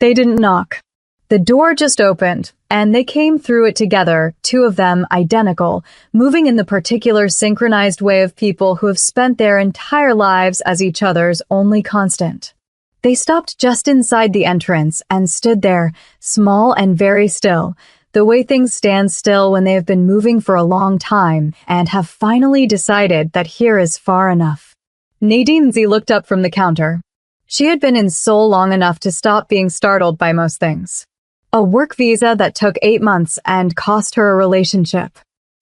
They didn't knock. The door just opened, and they came through it together, two of them identical, moving in the particular synchronized way of people who have spent their entire lives as each other's only constant. They stopped just inside the entrance and stood there, small and very still, the way things stand still when they have been moving for a long time and have finally decided that here is far enough. Nadine Z looked up from the counter. She had been in Seoul long enough to stop being startled by most things. A work visa that took 8 months and cost her a relationship.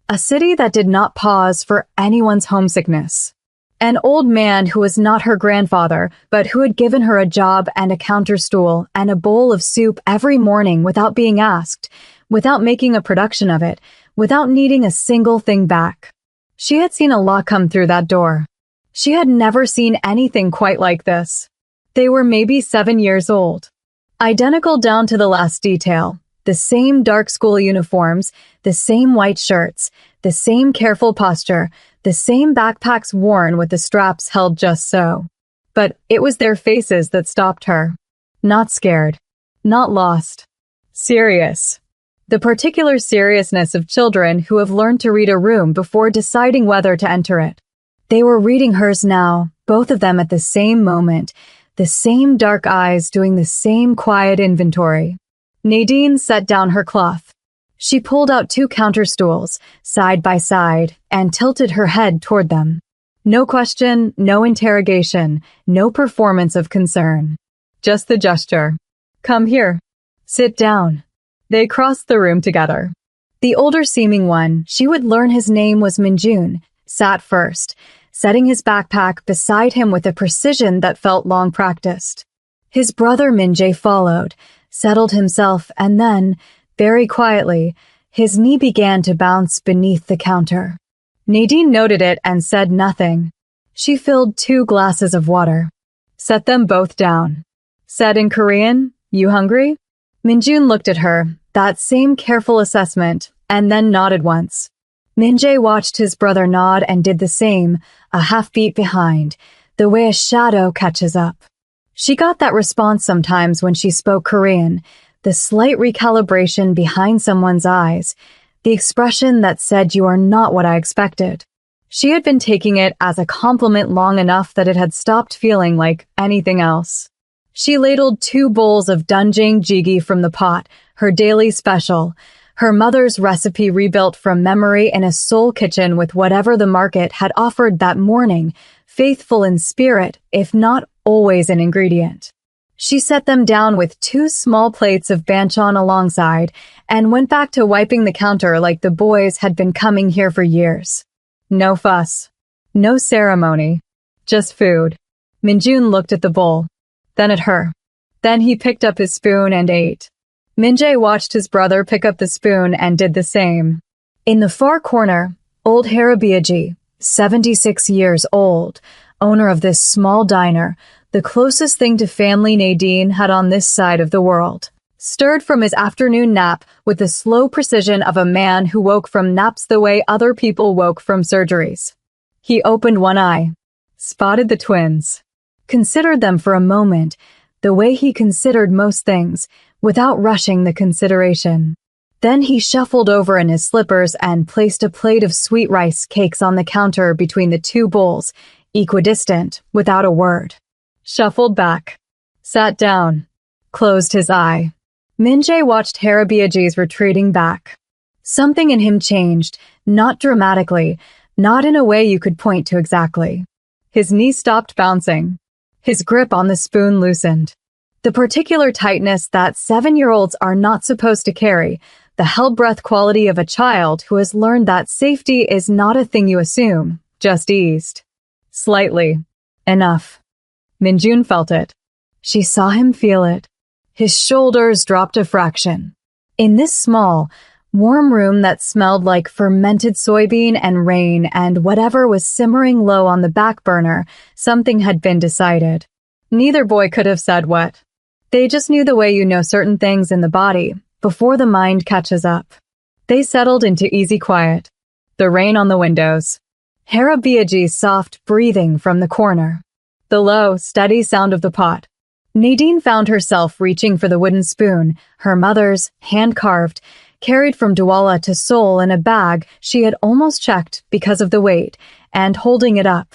A city that did not pause for anyone's homesickness. An old man who was not her grandfather, but who had given her a job and a counter stool and a bowl of soup every morning without being asked, without making a production of it, without needing a single thing back. She had seen a lot come through that door. She had never seen anything quite like this. They were maybe 7 years old. Identical down to the last detail. The same dark school uniforms, the same white shirts, the same careful posture, the same backpacks worn with the straps held just so. But it was their faces that stopped her. Not scared. Not lost. Serious. The particular seriousness of children who have learned to read a room before deciding whether to enter it. They were reading hers now, both of them at the same moment, the same dark eyes doing the same quiet inventory. Nadine set down her cloth. She pulled out 2 counter stools, side by side, and tilted her head toward them. No question, no interrogation, no performance of concern. Just the gesture. Come here. Sit down. They crossed the room together. The older-seeming one, she would learn his name was Minjun, sat first, setting his backpack beside him with a precision that felt long practiced. His brother Minjae followed, settled himself, and then, very quietly, his knee began to bounce beneath the counter. Nadine noted it and said nothing. She filled 2 glasses of water. Set them both down. Said in Korean, "You hungry?" Minjun looked at her, that same careful assessment, and then nodded once. Minjae watched his brother nod and did the same, a half beat behind, the way a shadow catches up. She got that response sometimes when she spoke Korean, the slight recalibration behind someone's eyes, the expression that said you are not what I expected. She had been taking it as a compliment long enough that it had stopped feeling like anything else. She ladled 2 bowls of doenjang jjigae from the pot, her daily special, her mother's recipe rebuilt from memory in a Seoul kitchen with whatever the market had offered that morning, faithful in spirit, if not always an ingredient. She set them down with 2 small plates of banchan alongside and went back to wiping the counter like the boys had been coming here for years. No fuss. No ceremony. Just food. Minjun looked at the bowl, then at her. Then he picked up his spoon and ate. Minjae watched his brother pick up the spoon and did the same. In the far corner, old Harabiaji, 76 years old, owner of this small diner, the closest thing to family Nadine had on this side of the world, stirred from his afternoon nap with the slow precision of a man who woke from naps the way other people woke from surgeries. He opened one eye, spotted the twins, considered them for a moment, the way he considered most things, without rushing the consideration. Then he shuffled over in his slippers and placed a plate of sweet rice cakes on the counter between the 2 bowls, equidistant, without a word. Shuffled back. Sat down. Closed his eye. Minjae watched Harabiaji's retreating back. Something in him changed, not dramatically, not in a way you could point to exactly. His knee stopped bouncing. His grip on the spoon loosened. The particular tightness that 7-year-olds are not supposed to carry, the held-breath quality of a child who has learned that safety is not a thing you assume, just eased. Slightly. Enough. Minjun felt it. She saw him feel it. His shoulders dropped a fraction. In this small, warm room that smelled like fermented soybean and rain and whatever was simmering low on the back burner, something had been decided. Neither boy could have said what. They just knew the way you know certain things in the body, before the mind catches up. They settled into easy quiet. The rain on the windows. Harabiaji's soft breathing from the corner. The low, steady sound of the pot. Nadine found herself reaching for the wooden spoon, her mother's, hand-carved, carried from Douala to Seoul in a bag she had almost checked because of the weight, and holding it up.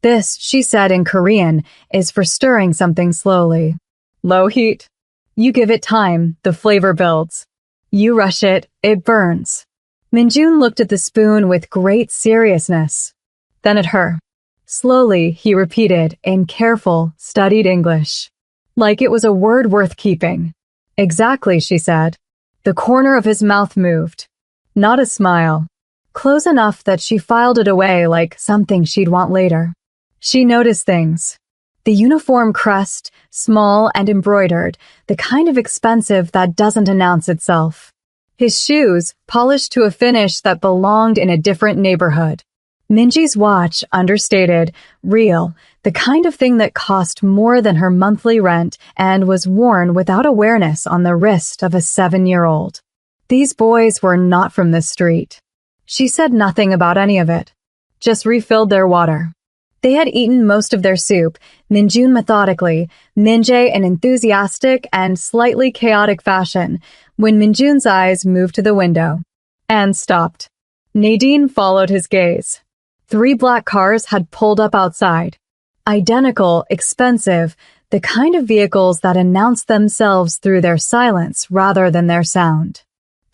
This, she said in Korean, is for stirring something slowly. Low heat. You give it time, the flavor builds. You rush it, it burns. Minjun looked at the spoon with great seriousness. Then at her. Slowly, he repeated in careful, studied English. Like it was a word worth keeping. Exactly, she said. The corner of his mouth moved. Not a smile. Close enough that she filed it away like something she'd want later. She noticed things. The uniform crest, small and embroidered, the kind of expensive that doesn't announce itself. His shoes, polished to a finish that belonged in a different neighborhood. Minji's watch, understated, real, the kind of thing that cost more than her monthly rent and was worn without awareness on the wrist of a 7-year-old. These boys were not from this street. She said nothing about any of it. Just refilled their water. They had eaten most of their soup, Minjun methodically, Minjae in enthusiastic and slightly chaotic fashion, when Minjun's eyes moved to the window. And stopped. Nadine followed his gaze. 3 black cars had pulled up outside. Identical, expensive, the kind of vehicles that announced themselves through their silence rather than their sound.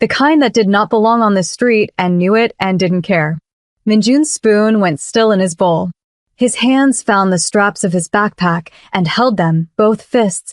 The kind that did not belong on the street and knew it and didn't care. Minjun's spoon went still in his bowl. His hands found the straps of his backpack and held them, both fists,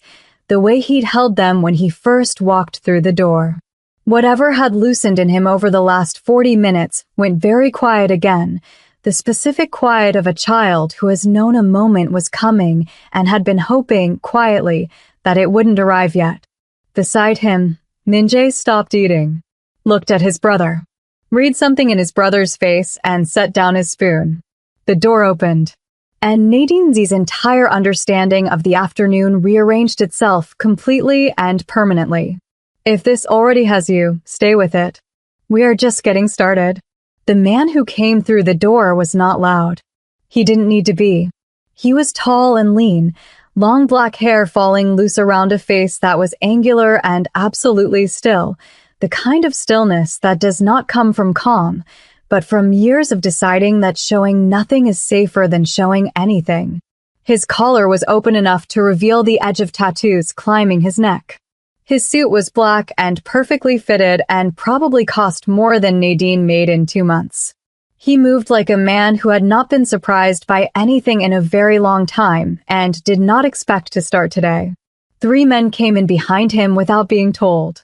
the way he'd held them when he first walked through the door. Whatever had loosened in him over the last 40 minutes went very quiet again, the specific quiet of a child who has known a moment was coming and had been hoping, quietly, that it wouldn't arrive yet. Beside him, Minjae stopped eating, looked at his brother, read something in his brother's face, and set down his spoon. The door opened, and Nadine's entire understanding of the afternoon rearranged itself completely and permanently. If this already has you, stay with it. We are just getting started. The man who came through the door was not loud. He didn't need to be. He was tall and lean, long black hair falling loose around a face that was angular and absolutely still, the kind of stillness that does not come from calm, but from years of deciding that showing nothing is safer than showing anything. His collar was open enough to reveal the edge of tattoos climbing his neck. His suit was black and perfectly fitted and probably cost more than Nadine made in 2 months. He moved like a man who had not been surprised by anything in a very long time and did not expect to start today. 3 men came in behind him without being told.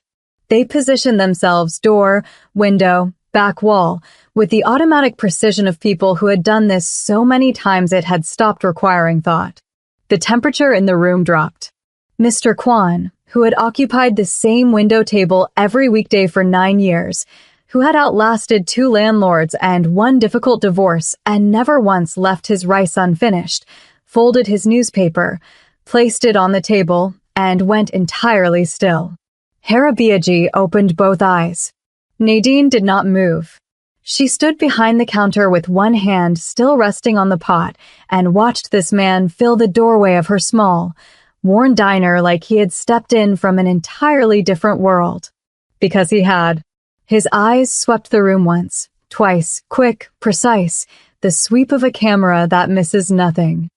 They positioned themselves door, window, back wall, with the automatic precision of people who had done this so many times it had stopped requiring thought. The temperature in the room dropped. Mr. Kwan, who had occupied the same window table every weekday for 9 years, who had outlasted 2 landlords and 1 difficult divorce and never once left his rice unfinished, folded his newspaper, placed it on the table, and went entirely still. Harabiaji opened both eyes. Nadine did not move. She stood behind the counter with one hand still resting on the pot and watched this man fill the doorway of her small, worn diner like he had stepped in from an entirely different world. Because he had. His eyes swept the room once, twice, quick, precise, the sweep of a camera that misses nothing.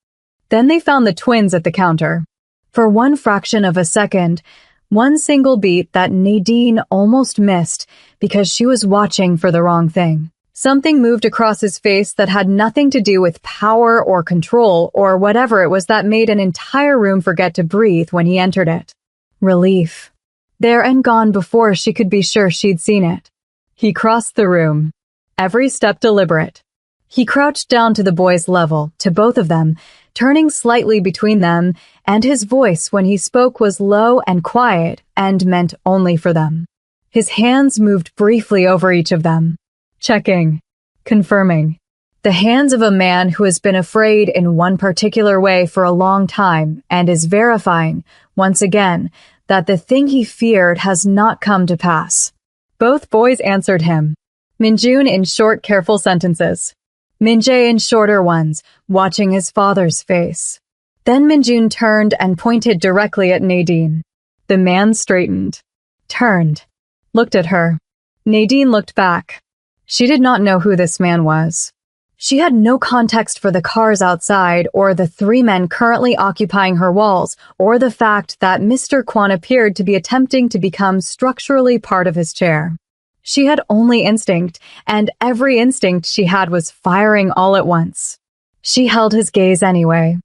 Then they found the twins at the counter. For 1 fraction of a second, 1 single beat that Nadine almost missed because she was watching for the wrong thing. Something moved across his face that had nothing to do with power or control or whatever it was that made an entire room forget to breathe when he entered it. Relief. There and gone before she could be sure she'd seen it. He crossed the room. Every step deliberate. He crouched down to the boys' level, to both of them, turning slightly between them, and his voice when he spoke was low and quiet and meant only for them. His hands moved briefly over each of them. Checking. Confirming. The hands of a man who has been afraid in one particular way for a long time and is verifying, once again, that the thing he feared has not come to pass. Both boys answered him. Minjun in short, careful sentences. Minjae in shorter ones, watching his father's face. Then Minjun turned and pointed directly at Nadine. The man straightened, turned, looked at her. Nadine looked back. She did not know who this man was. She had no context for the cars outside or the three men currently occupying her walls or the fact that Mr. Kwan appeared to be attempting to become structurally part of his chair. She had only instinct, and every instinct she had was firing all at once. She held his gaze anyway.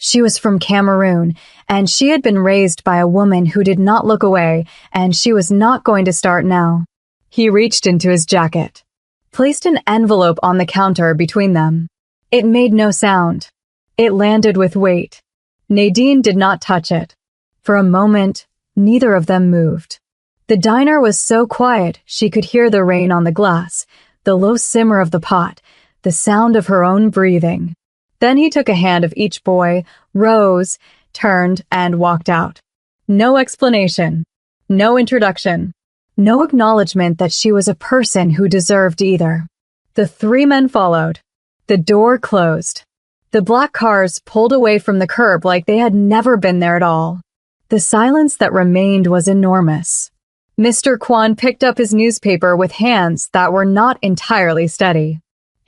She was from Cameroon, and she had been raised by a woman who did not look away, and she was not going to start now. He reached into his jacket, placed an envelope on the counter between them. It made no sound. It landed with weight. Nadine did not touch it. For a moment, neither of them moved. The diner was so quiet she could hear the rain on the glass, the low simmer of the pot, the sound of her own breathing. Then he took a hand of each boy, rose, turned, and walked out. No explanation. No introduction. No acknowledgement that she was a person who deserved either. The three men followed. The door closed. The black cars pulled away from the curb like they had never been there at all. The silence that remained was enormous. Mr. Kwan picked up his newspaper with hands that were not entirely steady.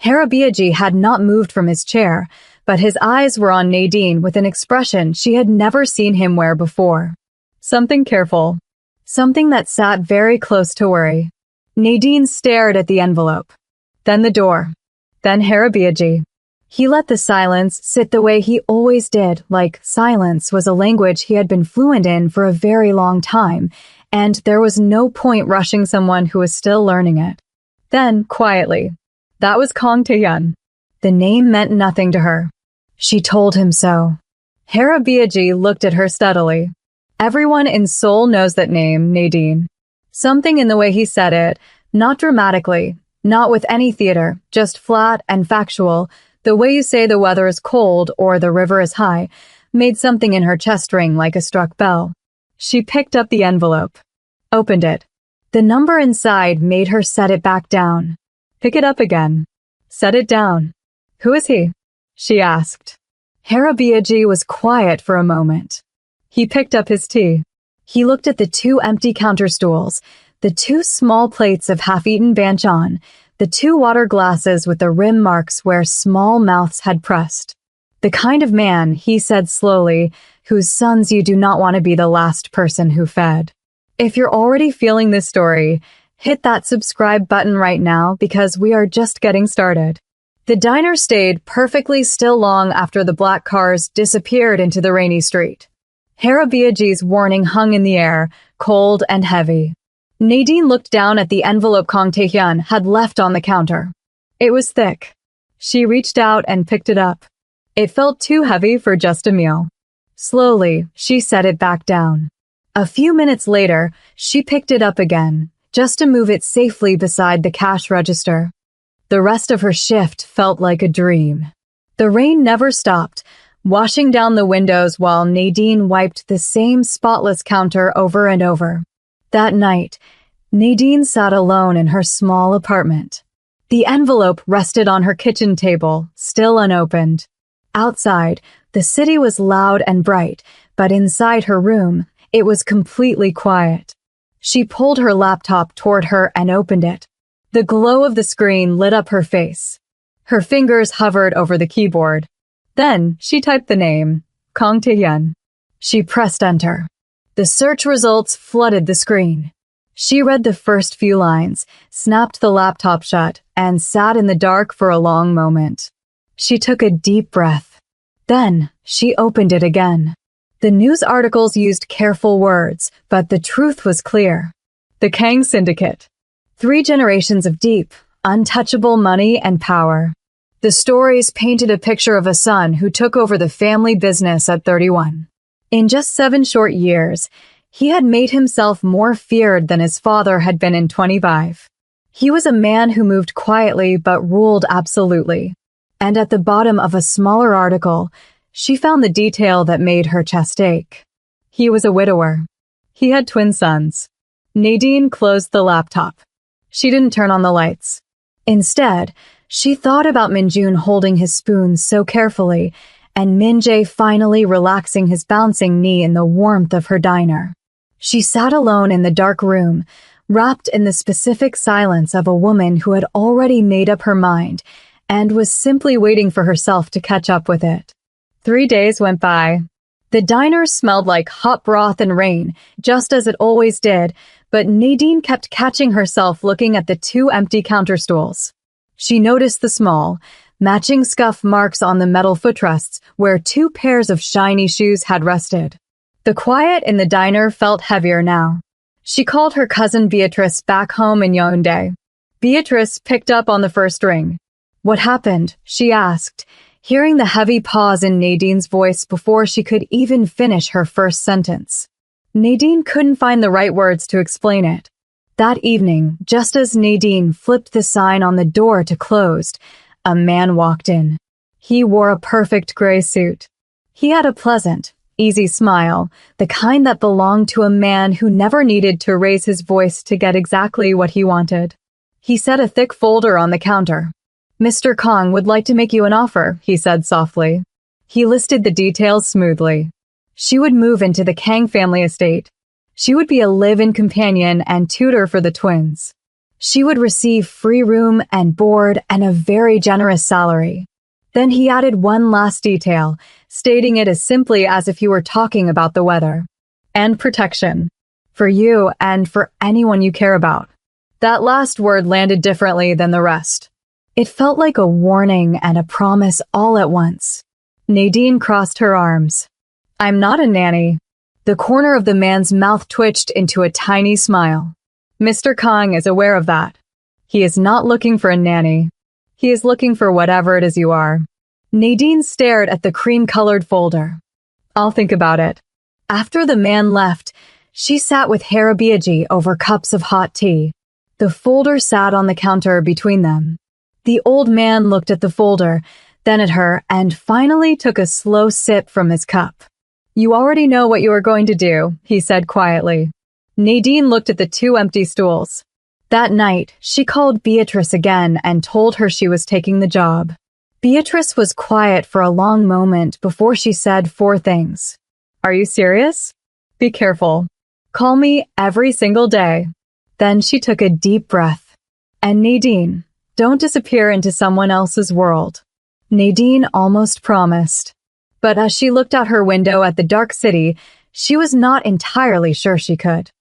Harabiaji had not moved from his chair, but his eyes were on Nadine with an expression she had never seen him wear before. Something careful. Something that sat very close to worry. Nadine stared at the envelope. Then the door. Then Harabiaji. He let the silence sit the way he always did, like silence was a language he had been fluent in for a very long time, and there was no point rushing someone who was still learning it. Then, quietly, that was Kong Tae-hyun. The name meant nothing to her. She told him so. Harabiaji looked at her steadily. Everyone in Seoul knows that name, Nadine. Something in the way he said it, not dramatically, not with any theater, just flat and factual, the way you say the weather is cold or the river is high, made something in her chest ring like a struck bell. She picked up the envelope, opened it. The number inside made her set it back down. Pick it up again. Set it down. Who is he? She asked. Harabiaji was quiet for a moment. He picked up his tea. He looked at the two empty counter stools, the two small plates of half-eaten banchan, the two water glasses with the rim marks where small mouths had pressed. The kind of man, he said slowly, whose sons you do not want to be the last person who fed. If you're already feeling this story, hit that subscribe button right now because we are just getting started. The diner stayed perfectly still long after the black cars disappeared into the rainy street. Harabiaji's warning hung in the air, cold and heavy. Nadine looked down at the envelope Kong Tae-hyun had left on the counter. It was thick. She reached out and picked it up. It felt too heavy for just a meal. Slowly, she set it back down. A few minutes later, she picked it up again, just to move it safely beside the cash register. The rest of her shift felt like a dream. The rain never stopped, washing down the windows while Nadine wiped the same spotless counter over and over. That night, Nadine sat alone in her small apartment. The envelope rested on her kitchen table, still unopened. Outside, the city was loud and bright, but inside her room, it was completely quiet. She pulled her laptop toward her and opened it. The glow of the screen lit up her face. Her fingers hovered over the keyboard. Then she typed the name, Kong Tae-hyun. She pressed enter. The search results flooded the screen. She read the first few lines, snapped the laptop shut, and sat in the dark for a long moment. She took a deep breath. Then she opened it again. The news articles used careful words, but the truth was clear. The Kang Syndicate. 3 generations of deep, untouchable money and power. The stories painted a picture of a son who took over the family business at 31. In just 7 short years, he had made himself more feared than his father had been in 25. He was a man who moved quietly but ruled absolutely. And at the bottom of a smaller article, she found the detail that made her chest ache. He was a widower. He had twin sons. Nadine closed the laptop. She didn't turn on the lights. Instead, she thought about Minjun holding his spoon so carefully, and Min-jae finally relaxing his bouncing knee in the warmth of her diner. She sat alone in the dark room, wrapped in the specific silence of a woman who had already made up her mind and was simply waiting for herself to catch up with it. 3 days went by. The diner smelled like hot broth and rain, just as it always did, but Nadine kept catching herself looking at the 2 empty counter stools. She noticed the small, matching scuff marks on the metal footrests where 2 pairs of shiny shoes had rested. The quiet in the diner felt heavier now. She called her cousin Beatrice back home in Yaoundé. Beatrice picked up on the first ring. "What happened?" she asked, hearing the heavy pause in Nadine's voice before she could even finish her first sentence. Nadine couldn't find the right words to explain it. That evening, just as Nadine flipped the sign on the door to closed, a man walked in. He wore a perfect gray suit. He had a pleasant, easy smile, the kind that belonged to a man who never needed to raise his voice to get exactly what he wanted. He set a thick folder on the counter. "Mr. Kong would like to make you an offer," he said softly. He listed the details smoothly. She would move into the Kang family estate. She would be a live-in companion and tutor for the twins. She would receive free room and board and a very generous salary. Then he added one last detail, stating it as simply as if he were talking about the weather. "And protection. For you and for anyone you care about." That last word landed differently than the rest. It felt like a warning and a promise all at once. Nadine crossed her arms. "I'm not a nanny." The corner of the man's mouth twitched into a tiny smile. "Mr. Kong is aware of that. He is not looking for a nanny. He is looking for whatever it is you are." Nadine stared at the cream-colored folder. "I'll think about it." After the man left, she sat with Harabiaji over cups of hot tea. The folder sat on the counter between them. The old man looked at the folder, then at her, and finally took a slow sip from his cup. "You already know what you are going to do," he said quietly. Nadine looked at the 2 empty stools. That night, she called Beatrice again and told her she was taking the job. Beatrice was quiet for a long moment before she said 4 things. "Are you serious? Be careful. Call me every single day." Then she took a deep breath. "And Nadine, don't disappear into someone else's world." Nadine almost promised. But as she looked out her window at the dark city, she was not entirely sure she could.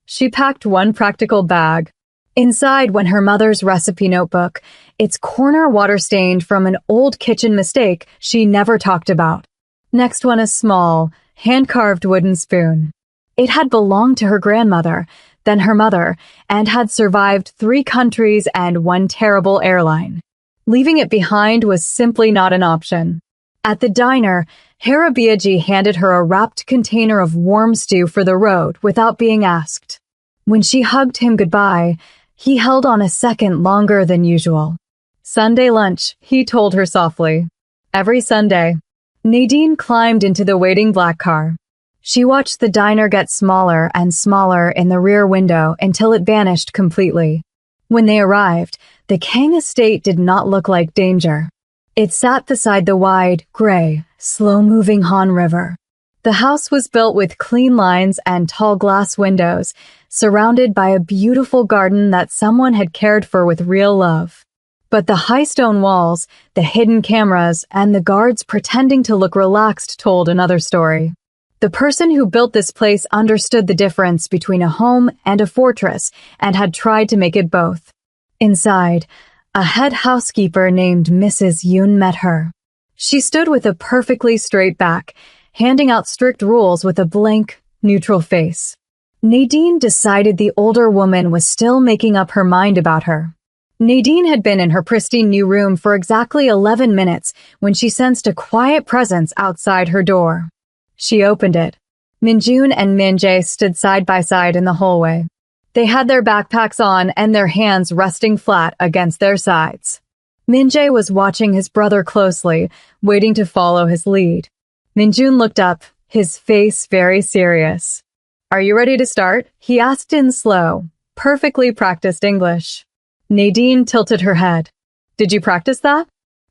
She packed one practical bag. Inside went her mother's recipe notebook, its corner water-stained from an old kitchen mistake she never talked about. Next went a small, hand-carved wooden spoon. It had belonged to her grandmother, then her mother, and had survived 3 countries and 1 terrible airline. Leaving it behind was simply not an option. At the diner, Harabiaji handed her a wrapped container of warm stew for the road without being asked. When she hugged him goodbye, he held on a second longer than usual. "Sunday lunch," he told her softly. "Every Sunday." Nadine climbed into the waiting black car. She watched the diner get smaller and smaller in the rear window until it vanished completely. When they arrived, the Kang estate did not look like danger. It sat beside the wide, gray, slow-moving Han River. The house was built with clean lines and tall glass windows, surrounded by a beautiful garden that someone had cared for with real love. But the high stone walls, the hidden cameras, and the guards pretending to look relaxed told another story. The person who built this place understood the difference between a home and a fortress and had tried to make it both. Inside, a head housekeeper named Mrs. Yoon met her. She stood with a perfectly straight back, handing out strict rules with a blank, neutral face. Nadine decided the older woman was still making up her mind about her. Nadine had been in her pristine new room for exactly 11 minutes when she sensed a quiet presence outside her door. She opened it. Minjun and Min-jae stood side by side in the hallway. They had their backpacks on and their hands resting flat against their sides. Min-jae was watching his brother closely, waiting to follow his lead. Minjun looked up, his face very serious. "Are you ready to start?" he asked in slow, perfectly practiced English. Nadine tilted her head. "Did you practice that?"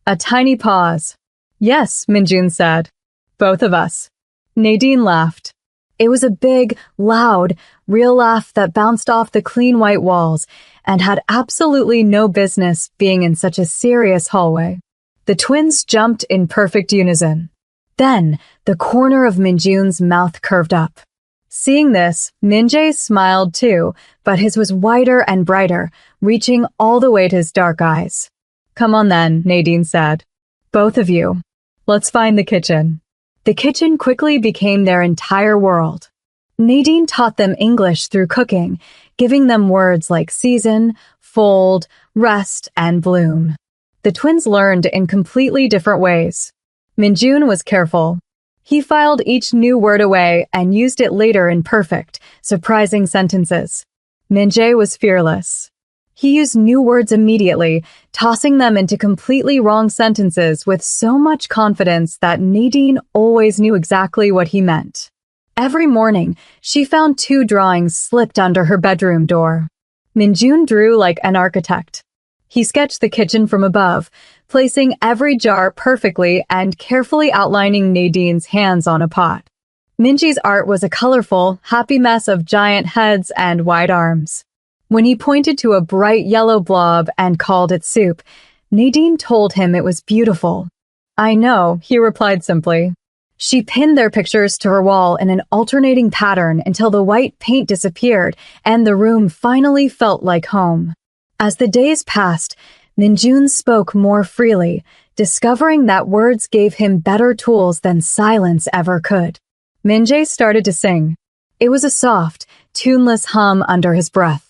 A tiny pause. Yes, Minjun said. Both of us. Nadine laughed. It was a big, loud, real laugh that bounced off the clean white walls and had absolutely no business being in such a serious hallway. The twins jumped in perfect unison. Then, the corner of Minjun's mouth curved up. Seeing this, Minjae smiled too, but his was wider and brighter, reaching all the way to his dark eyes. Come on then, Nadine said. Both of you. Let's find the kitchen. The kitchen quickly became their entire world. Nadine taught them English through cooking, giving them words like season, fold, rest, and bloom. The twins learned in completely different ways. Minjun was careful. He filed each new word away and used it later in perfect, surprising sentences. Minjae was fearless. He used new words immediately, tossing them into completely wrong sentences with so much confidence that Nadine always knew exactly what he meant. Every morning, she found 2 drawings slipped under her bedroom door. Minjun drew like an architect. He sketched the kitchen from above, placing every jar perfectly and carefully outlining Nadine's hands on a pot. Minji's art was a colorful, happy mess of giant heads and wide arms. When he pointed to a bright yellow blob and called it soup, Nadine told him it was beautiful. I know, he replied simply. She pinned their pictures to her wall in an alternating pattern until the white paint disappeared and the room finally felt like home. As the days passed, Minjun spoke more freely, discovering that words gave him better tools than silence ever could. Minjae started to sing. It was a soft, tuneless hum under his breath.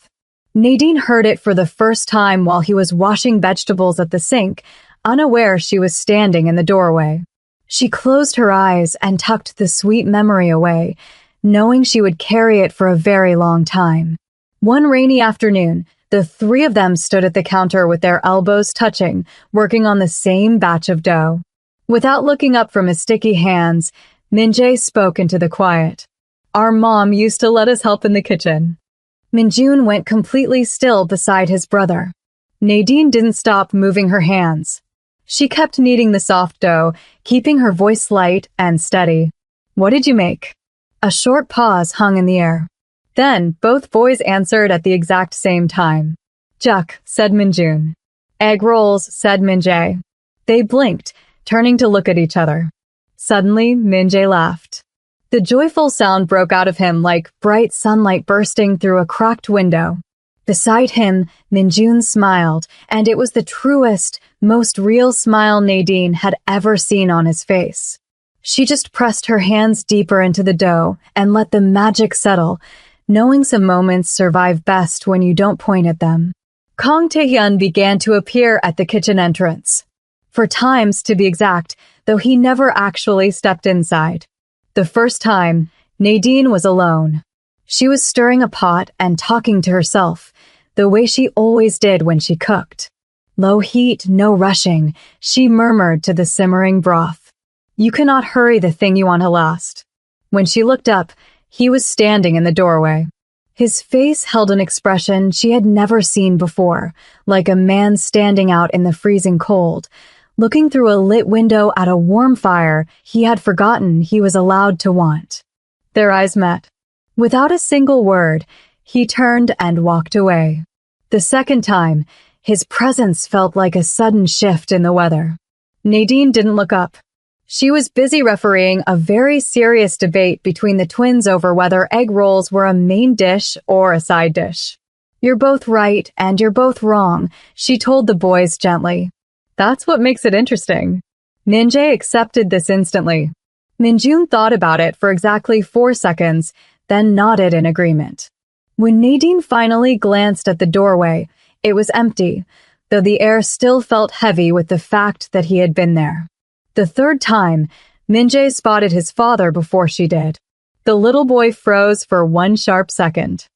Nadine heard it for the first time while he was washing vegetables at the sink, unaware she was standing in the doorway. She closed her eyes and tucked the sweet memory away, knowing she would carry it for a very long time. One rainy afternoon, the 3 of them stood at the counter with their elbows touching, working on the same batch of dough. Without looking up from his sticky hands, Minjae spoke into the quiet. Our mom used to let us help in the kitchen. Minjun went completely still beside his brother. Nadine didn't stop moving her hands. She kept kneading the soft dough, keeping her voice light and steady. What did you make? A short pause hung in the air. Then, both boys answered at the exact same time. Juk, said Minjun. Egg rolls, said Minjae. They blinked, turning to look at each other. Suddenly, Minjae laughed. The joyful sound broke out of him like bright sunlight bursting through a cracked window. Beside him, Minjun smiled, and it was the truest, most real smile Nadine had ever seen on his face. She just pressed her hands deeper into the dough and let the magic settle, knowing some moments survive best when you don't point at them. Kang Taehyun began to appear at the kitchen entrance. For times, to be exact, though he never actually stepped inside. The first time, Nadine was alone. She was stirring a pot and talking to herself, the way she always did when she cooked. Low heat, no rushing, she murmured to the simmering broth. You cannot hurry the thing you want to last. When she looked up, he was standing in the doorway. His face held an expression she had never seen before, like a man standing out in the freezing cold, looking through a lit window at a warm fire he had forgotten he was allowed to want. Their eyes met. Without a single word, he turned and walked away. The second time, his presence felt like a sudden shift in the weather. Nadine didn't look up. She was busy refereeing a very serious debate between the twins over whether egg rolls were a main dish or a side dish. You're both right and you're both wrong, she told the boys gently. That's what makes it interesting. Minjae accepted this instantly. Minjun thought about it for exactly 4 seconds, then nodded in agreement. When Nadine finally glanced at the doorway, it was empty, though the air still felt heavy with the fact that he had been there. The third time, Minjae spotted his father before she did. The little boy froze for 1 sharp second.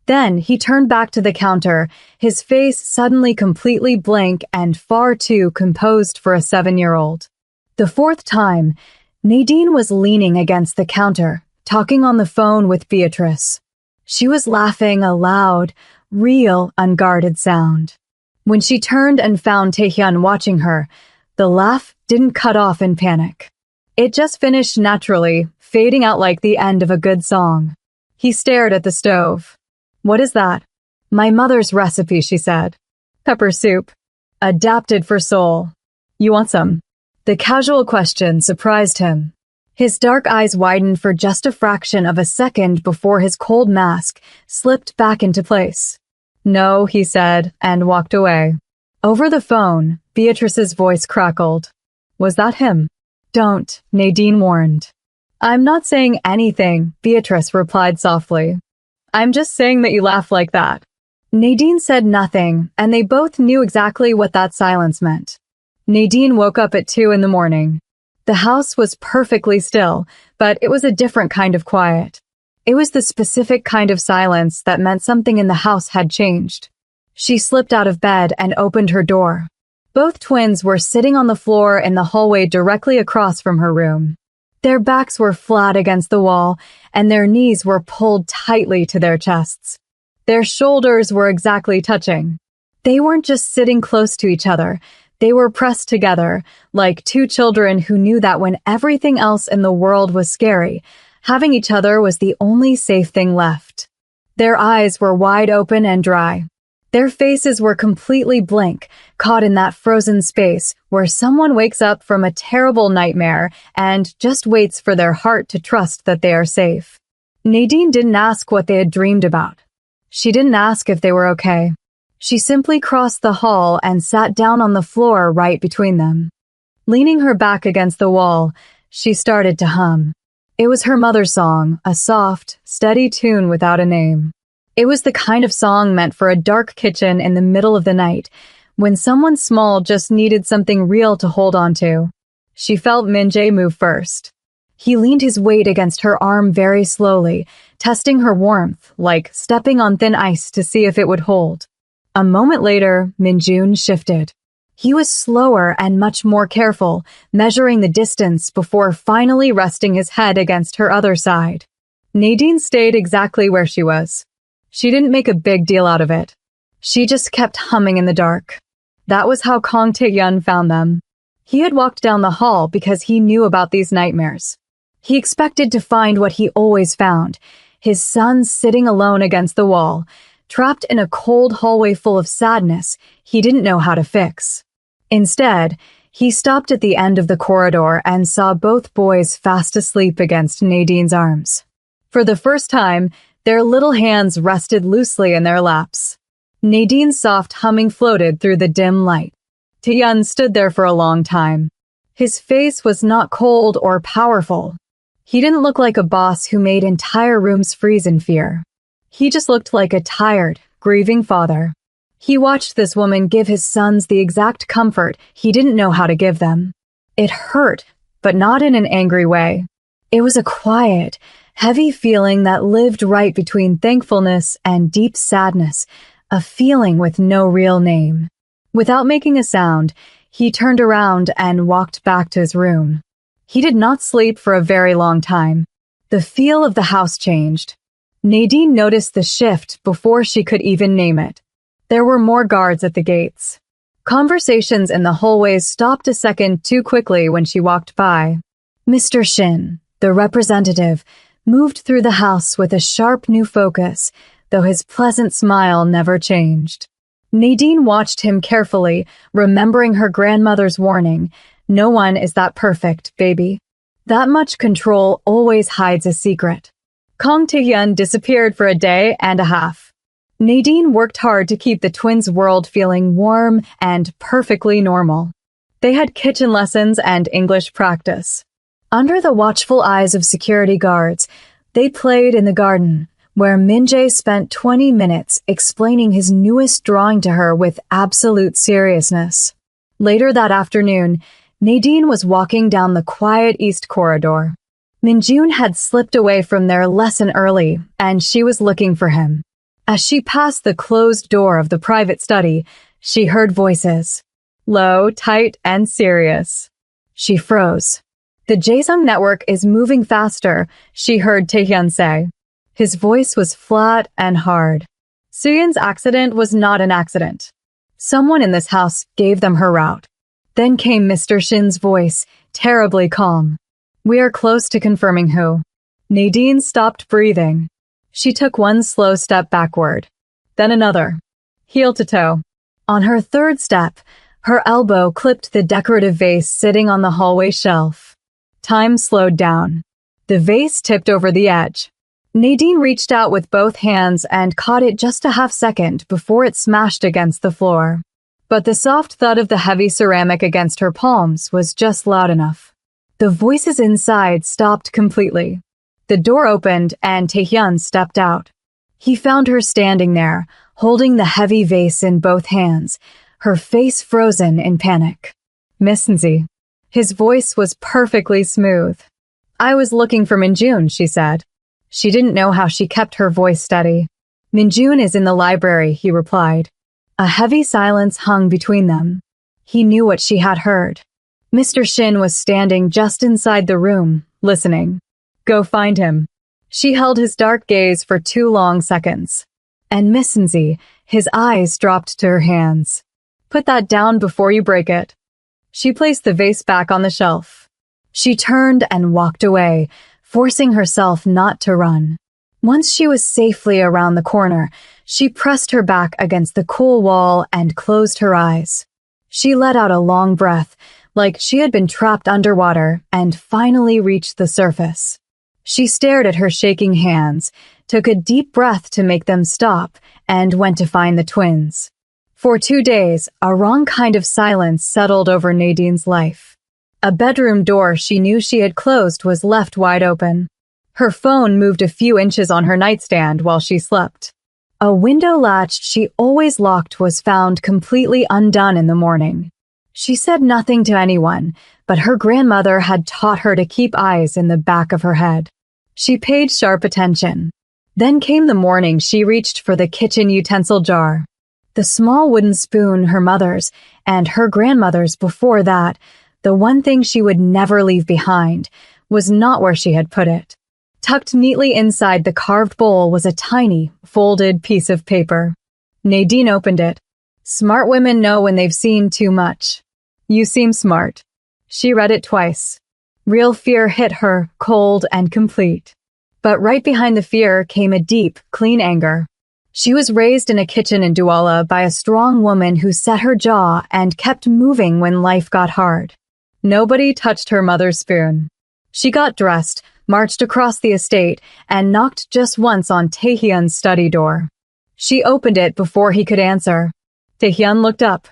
Then he turned back to the counter, his face suddenly completely blank and far too composed for a 7-year-old. The fourth time, Nadine was leaning against the counter, talking on the phone with Beatrice. She was laughing a loud, real, unguarded sound. When she turned and found Taehyun watching her, the laugh didn't cut off in panic. It just finished naturally, fading out like the end of a good song. He stared at the stove. "What is that?" "My mother's recipe," she said. "Pepper soup. Adapted for Seoul. You want some?" The casual question surprised him. His dark eyes widened for just a fraction of a second before his cold mask slipped back into place. "No," he said, and walked away. Over the phone, Beatrice's voice crackled. "Was that him?" "Don't," Nadine warned. "I'm not saying anything," Beatrice replied softly. "I'm just saying that you laugh like that." Nadine said nothing, and they both knew exactly what that silence meant. Nadine woke up at 2 in the morning. The house was perfectly still, but it was a different kind of quiet. It was the specific kind of silence that meant something in the house had changed. She slipped out of bed and opened her door. Both twins were sitting on the floor in the hallway directly across from her room. Their backs were flat against the wall, and their knees were pulled tightly to their chests. Their shoulders were exactly touching. They weren't just sitting close to each other. They were pressed together, like two children who knew that when everything else in the world was scary, having each other was the only safe thing left. Their eyes were wide open and dry. Their faces were completely blank, caught in that frozen space where someone wakes up from a terrible nightmare and just waits for their heart to trust that they are safe. Nadine didn't ask what they had dreamed about. She didn't ask if they were okay. She simply crossed the hall and sat down on the floor right between them. Leaning her back against the wall, she started to hum. It was her mother's song, a soft, steady tune without a name. It was the kind of song meant for a dark kitchen in the middle of the night, when someone small just needed something real to hold on to. She felt Min-jae move first. He leaned his weight against her arm very slowly, testing her warmth, like stepping on thin ice to see if it would hold. A moment later, Min-jun shifted. He was slower and much more careful, measuring the distance before finally resting his head against her other side. Nadine stayed exactly where she was. She didn't make a big deal out of it. She just kept humming in the dark. That was how Kang Tae-hyun found them. He had walked down the hall because he knew about these nightmares. He expected to find what he always found, his son sitting alone against the wall, trapped in a cold hallway full of sadness he didn't know how to fix. Instead, he stopped at the end of the corridor and saw both boys fast asleep against Nadine's arms. For the first time, their little hands rested loosely in their laps. Nadine's soft humming floated through the dim light. Tae-hyun stood there for a long time. His face was not cold or powerful. He didn't look like a boss who made entire rooms freeze in fear. He just looked like a tired, grieving father. He watched this woman give his sons the exact comfort he didn't know how to give them. It hurt, but not in an angry way. It was a quiet, heavy feeling that lived right between thankfulness and deep sadness, a feeling with no real name. Without making a sound, he turned around and walked back to his room. He did not sleep for a very long time. The feel of the house changed. Nadine noticed the shift before she could even name it. There were more guards at the gates. Conversations in the hallways stopped a second too quickly when she walked by. Mr. Shin, the representative, moved through the house with a sharp new focus, though his pleasant smile never changed. Nadine watched him carefully, remembering her grandmother's warning, "No one is that perfect, baby." That much control always hides a secret. Kang Tae-hyun disappeared for a day and a half. Nadine worked hard to keep the twins' world feeling warm and perfectly normal. They had kitchen lessons and English practice. Under the watchful eyes of security guards, they played in the garden, where Min-jae spent 20 minutes explaining his newest drawing to her with absolute seriousness. Later that afternoon, Nadine was walking down the quiet east corridor. Min-jun had slipped away from their lesson early, and she was looking for him. As she passed the closed door of the private study, she heard voices. Low, tight, and serious. She froze. "The Jaesung network is moving faster," she heard Tae-hyun say. His voice was flat and hard. Suyin's accident was not an accident. Someone in this house gave them her route. Then came Mr. Shin's voice, terribly calm. "We are close to confirming who." Nadine stopped breathing. She took one slow step backward, then another, heel to toe. On her third step, her elbow clipped the decorative vase sitting on the hallway shelf. Time slowed down. The vase tipped over the edge. Nadine reached out with both hands and caught it just a half second before it smashed against the floor. But the soft thud of the heavy ceramic against her palms was just loud enough. The voices inside stopped completely. The door opened and Taehyun stepped out. He found her standing there, holding the heavy vase in both hands, her face frozen in panic. "Miss Nzi." His voice was perfectly smooth. "I was looking for Minjun," she said. She didn't know how she kept her voice steady. "Minjun is in the library," he replied. A heavy silence hung between them. He knew what she had heard. Mr. Shin was standing just inside the room, listening. "Go find him." She held his dark gaze for 2 long seconds. And Miss Nzi, his eyes dropped to her hands. "Put that down before you break it." She placed the vase back on the shelf. She turned and walked away, forcing herself not to run. Once she was safely around the corner, she pressed her back against the cool wall and closed her eyes. She let out a long breath, like she had been trapped underwater, and finally reached the surface. She stared at her shaking hands, took a deep breath to make them stop, and went to find the twins. For 2 days, a wrong kind of silence settled over Nadine's life. A bedroom door she knew she had closed was left wide open. Her phone moved a few inches on her nightstand while she slept. A window latch she always locked was found completely undone in the morning. She said nothing to anyone, but her grandmother had taught her to keep eyes in the back of her head. She paid sharp attention. Then came the morning she reached for the kitchen utensil jar. The small wooden spoon, her mother's, and her grandmother's before that, the one thing she would never leave behind, was not where she had put it. Tucked neatly inside the carved bowl was a tiny, folded piece of paper. Nadine opened it. Smart women know when they've seen too much. "You seem smart." She read it twice. Real fear hit her, cold and complete. But right behind the fear came a deep, clean anger. She was raised in a kitchen in Douala by a strong woman who set her jaw and kept moving when life got hard. Nobody touched her mother's spoon. She got dressed, marched across the estate, and knocked just once on Taehyun's study door. She opened it before he could answer. Taehyun looked up.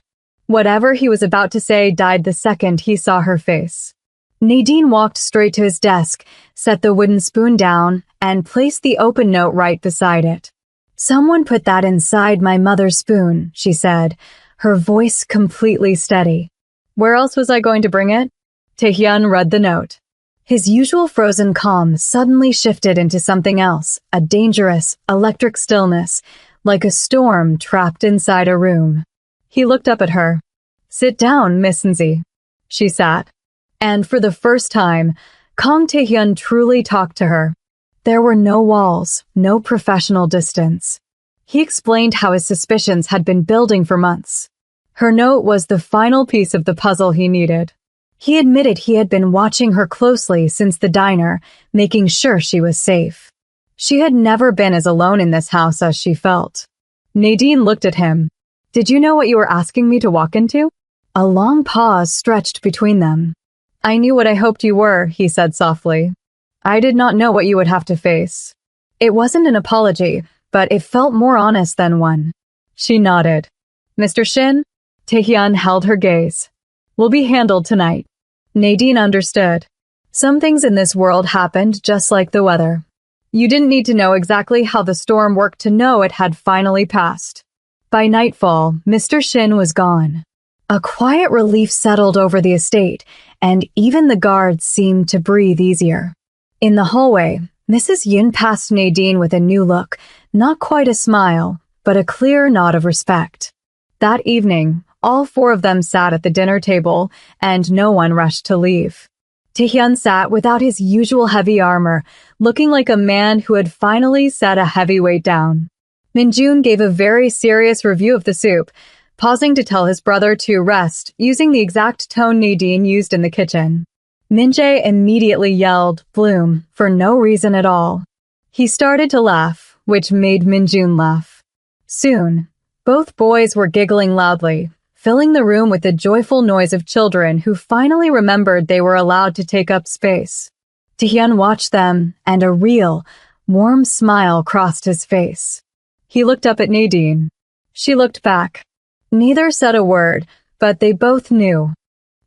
Whatever he was about to say died the second he saw her face. Nadine walked straight to his desk, set the wooden spoon down, and placed the open note right beside it. "Someone put that inside my mother's spoon," she said, her voice completely steady. "Where else was I going to bring it?" Taehyun read the note. His usual frozen calm suddenly shifted into something else, a dangerous, electric stillness, like a storm trapped inside a room. He looked up at her. "Sit down, Miss Nzi." She sat. And for the first time, Kang Taehyun truly talked to her. There were no walls, no professional distance. He explained how his suspicions had been building for months. Her note was the final piece of the puzzle he needed. He admitted he had been watching her closely since the diner, making sure she was safe. She had never been as alone in this house as she felt. Nadine looked at him. "Did you know what you were asking me to walk into?" A long pause stretched between them. "I knew what I hoped you were," he said softly. "I did not know what you would have to face." It wasn't an apology, but it felt more honest than one. She nodded. "Mr. Shin?" Taehyun held her gaze. "Will be handled tonight." Nadine understood. Some things in this world happened just like the weather. You didn't need to know exactly how the storm worked to know it had finally passed. By nightfall, Mr. Shin was gone. A quiet relief settled over the estate, and even the guards seemed to breathe easier. In the hallway, Mrs. Yun passed Nadine with a new look, not quite a smile, but a clear nod of respect. That evening, all 4 of them sat at the dinner table, and no one rushed to leave. Taehyun sat without his usual heavy armor, looking like a man who had finally set a heavyweight down. Minjun gave a very serious review of the soup, pausing to tell his brother to rest, using the exact tone Nadine used in the kitchen. Min-jae immediately yelled, "Bloom," for no reason at all. He started to laugh, which made Min-jun laugh. Soon, both boys were giggling loudly, filling the room with the joyful noise of children who finally remembered they were allowed to take up space. Taehyun watched them, and a real, warm smile crossed his face. He looked up at Nadine. She looked back. Neither said a word, but they both knew.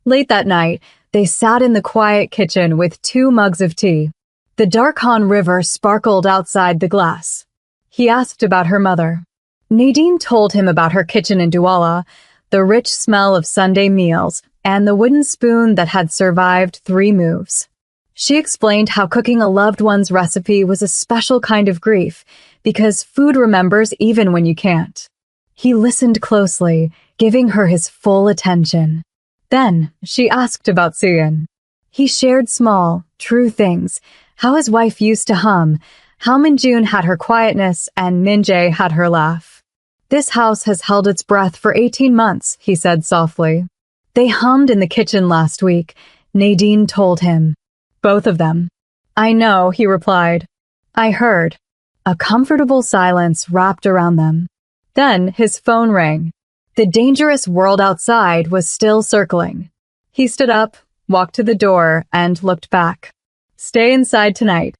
Late that night, they sat in the quiet kitchen with 2 mugs of tea. The Darkhan River sparkled outside the glass. He asked about her mother. Nadine told him about her kitchen in Douala, the rich smell of Sunday meals, and the wooden spoon that had survived 3 moves. She explained how cooking a loved one's recipe was a special kind of grief, because food remembers even when you can't. He listened closely, giving her his full attention. Then, she asked about Suyeon. He shared small, true things, how his wife used to hum, how Min-jun had her quietness and Min-jae had her laugh. "This house has held its breath for 18 months, he said softly. "They hummed in the kitchen last week," Nadine told him. "Both of them." "I know," he replied. "I heard." A comfortable silence wrapped around them. Then his phone rang. The dangerous world outside was still circling. He stood up, walked to the door, and looked back. "Stay inside tonight."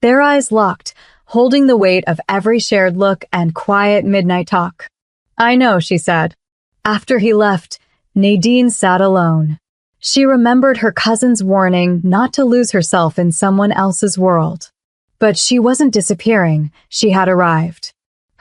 Their eyes locked, holding the weight of every shared look and quiet midnight talk. "I know," she said. After he left, Nadine sat alone. She remembered her cousin's warning not to lose herself in someone else's world. But she wasn't disappearing, she had arrived.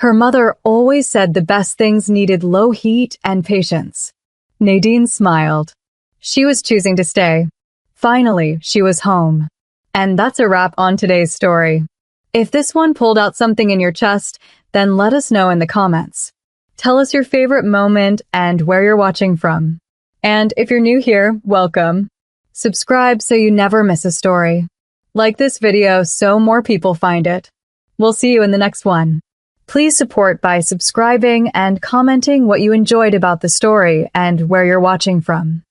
Her mother always said the best things needed low heat and patience. Nadine smiled. She was choosing to stay. Finally, she was home. And that's a wrap on today's story. If this one pulled out something in your chest, then let us know in the comments. Tell us your favorite moment and where you're watching from. And if you're new here, welcome. Subscribe so you never miss a story. Like this video so more people find it. We'll see you in the next one. Please support by subscribing and commenting what you enjoyed about the story and where you're watching from.